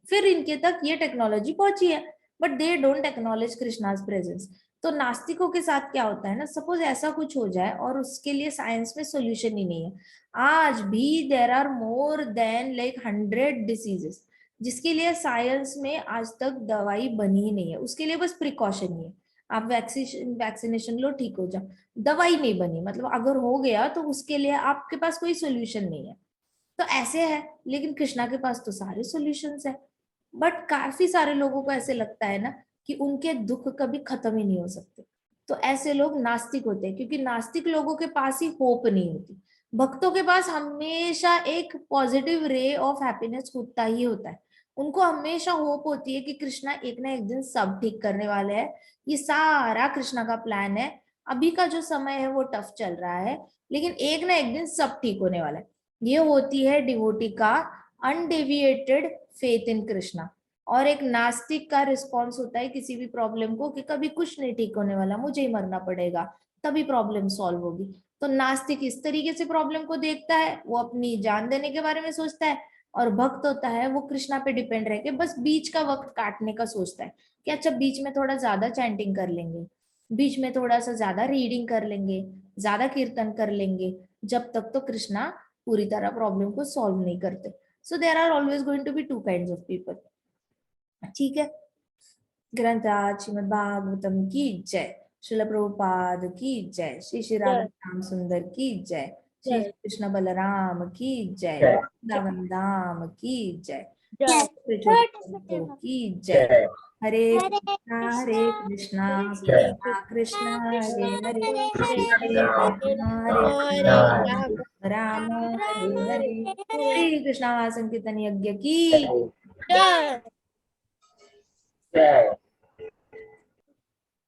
फिर इनके तक ये टेक्नोलॉजी पहुंची है। But they don't acknowledge Krishna's presence. तो नास्तिकों के साथ क्या होता है ना, सपोज ऐसा कुछ हो जाए और उसके लिए साइंस में सोल्यूशन ही नहीं है, आज भी there are more than like 100 diseases जिसके लिए साइंस में आज तक दवाई बनी ही नहीं है, उसके लिए बस प्रिकॉशन ही है। आप वैक्सीनेशन लो ठीक हो जाओ, दवाई नहीं बनी, मतलब अगर हो गया तो उसके लिए आपके पास कोई सोल्यूशन नहीं है। तो ऐसे है, लेकिन कृष्णा के पास तो सारे सॉल्यूशंस है। बट काफी सारे लोगों को ऐसे लगता है ना कि उनके दुख कभी खत्म ही नहीं हो सकते। तो ऐसे लोग नास्तिक होते हैं क्योंकि नास्तिक लोगों के पास ही होप नहीं होती। भक्तों के पास हमेशा एक पॉजिटिव रे ऑफ हैप्पीनेस होता ही होता है। उनको हमेशा होप होती है कि कृष्णा एक ना एक दिन सब ठीक करने वाले हैं, ये सारा कृष्णा का प्लान है। अभी का जो समय है वो टफ चल रहा है, लेकिन एक ना एक दिन सब ठीक होने वाला है। ये होती है डिवोटी का अनडेविएटेड फेथ इन कृष्णा। और एक नास्तिक का रिस्पॉन्स होता है किसी भी प्रॉब्लम को कि कभी कुछ नहीं ठीक होने वाला, मुझे ही मरना पड़ेगा तभी प्रॉब्लम सॉल्व होगी। तो नास्तिक इस तरीके से प्रॉब्लम को देखता है, वो अपनी जान देने के बारे में सोचता है। और भक्त होता है वो कृष्णा पे डिपेंड रह के बस बीच का वक्त काटने का सोचता है कि अच्छा बीच में थोड़ा ज्यादा चैंटिंग कर लेंगे, बीच में थोड़ा सा ज्यादा रीडिंग कर लेंगे, ज्यादा कीर्तन कर लेंगे, जब तक तो कृष्णा पूरी तरह प्रॉब्लम को सॉल्व नहीं करते। So there are always going to be two kind of people. ठीक है। ग्रंथराज श्रीमद् भागवतम की जय, श्रील प्रभुपाद की जय, श्री श्री राधा जय श्याम सुंदर की जय, श्री जय कृष्ण बलराम की जय, जय वृंदावन धाम की जय, जय छोटे छोटे बच्चों की जय। जय हरे हरे कृष्णा जय कृष्णा कृष्णा हरे हरे, हरे हरे राम हरे हरे राम राम राम हरे हरे। हरे श्री कृष्णा संकीर्तन यज्ञ की जय जय जय